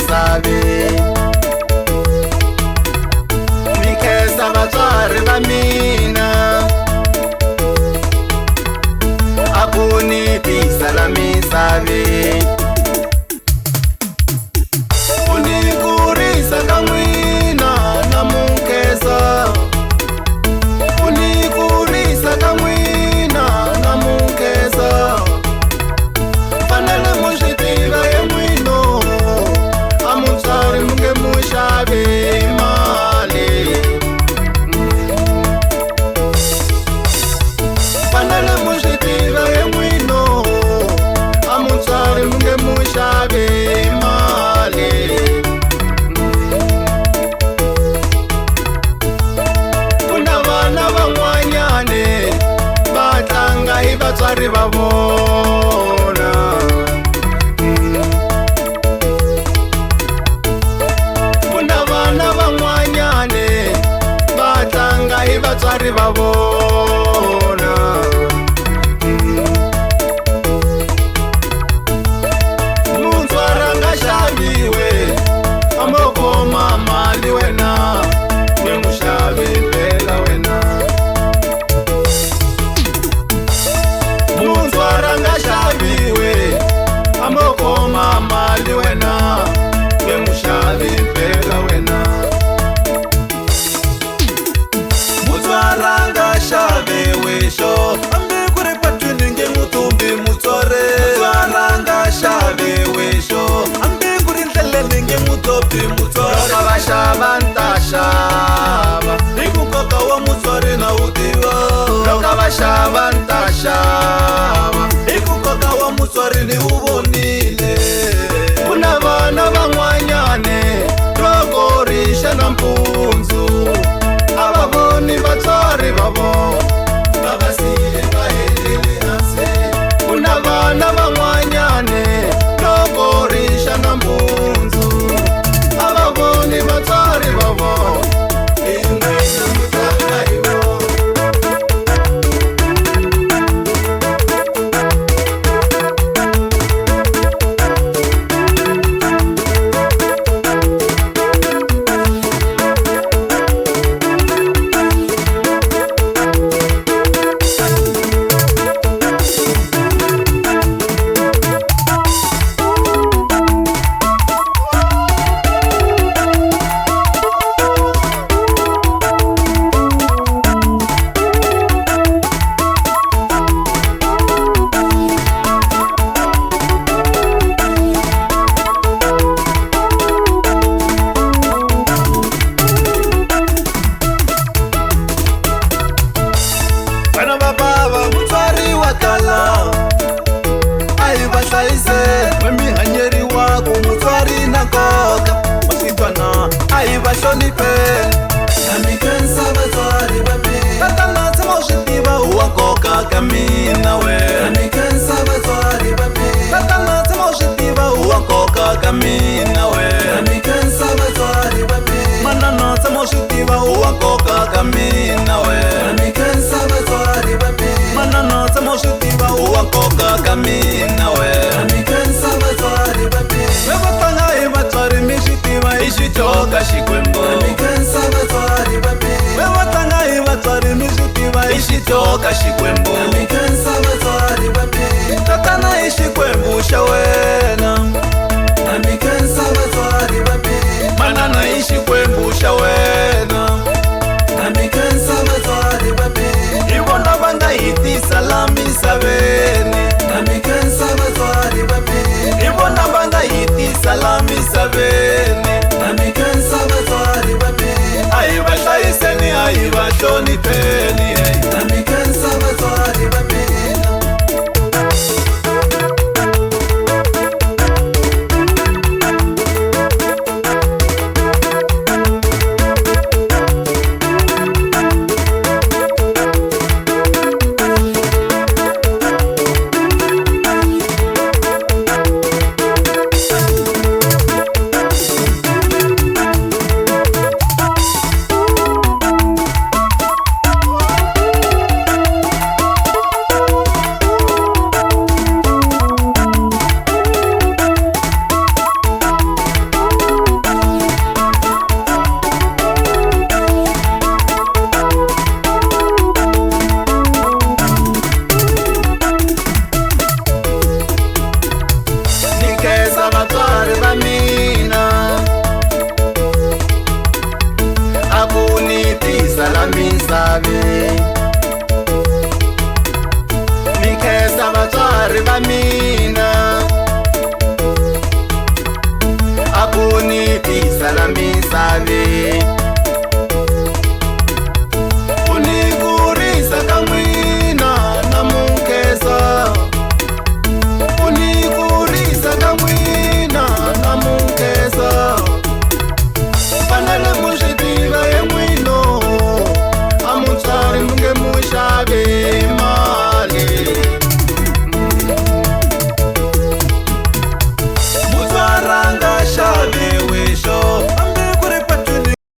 misaveni. Ni khensa vatswari va mina, a ku ni tisa la misaveni. U ni kurisa ka n'wina na munkhensa, u ni kurisa ka n'wina na munkhensa. Fanele mu swi tiva hi n'wino, a mutswari mu nge mu xavi mali. Fanele mu swi tiva hi n'wino, a mutswari mu nge mu xavi mali. Ku na vana van'wanyane va tlanga hi vatswari va vona. Ku na vana van'wanyane va tlanga hi vatswari va vona. Mutswari a nga xaviwe, a mo khoma mali wena mi n'wi xavi mpela wena. Mutswari a nga xaviwe, a mo khoma mali wena mi n'wi xavi mpela wena. Mutswari a nga xaviwe xo, hambi ku ri patwini nge n'wi tumbi mutswari. Mutswari a nga xaviwe xo, hambi ku ri ndleleni nge n'wi topi mutswari. Loko va xava ni ta xava, hi ku nkoka wa mutswari na wu tiva. Loko va xava ni ta xava, hi ku nkoka wa mutswari ni wu vonile. Ku na vana van'wanyane loko rixa nampundzu a va voni vatswari va vona, va va siyile va helele hansi. Ku na vana van'wanyane loko rixa nampundzu a va voni vatswari va vona. Hi n'wina mi tlanga hi vona. Vana va bava mutswari wa tala, a hi va hlayise va mihanyeri waku mutswari na nkoka. Ma swi twa na, a hi va hlonipheni. Na mi khensa vatswari va mina, tatana tshama u swi tiva u wa nkoka ka mina wena. Na mi khensa vatswari va mina, tatana tshama u swi tiva u wa nkoka ka mina wena. Na mi khensa vatswari va mina, manana tshama u swi tiva u wa nkoka ka mina wena. Na mi khensa vatswari va mina, manana tshama u swi tiva u wa nkoka ka mina wena. Na mi khensa vatswari va mina, ve va tlanga hi vatswari mi swi tiva i xithoka Xikwembu. Na mi khensa vatswari va mina, ve va tlanga hi vatswari mi swi tiva i xithoka Xikwembu. Na mi khensa vatswari va mina, tatana i Xikwembu xa wena. Na mi khensa vatswari va mina, manana i Xikwembu xa wena. Na mi khensa vatswari va mina, hi vona va nga hi tisa la misaveni. Na mi khensa vatswari va mina, hi vona va nga hi tisa la misaveni. Na mi khensa vatswari va mina, a hi va hlayiseni, a hi va hlonipheni. Na mi khensa vatswari vatswari va mina a ku ni tisa la misaveni.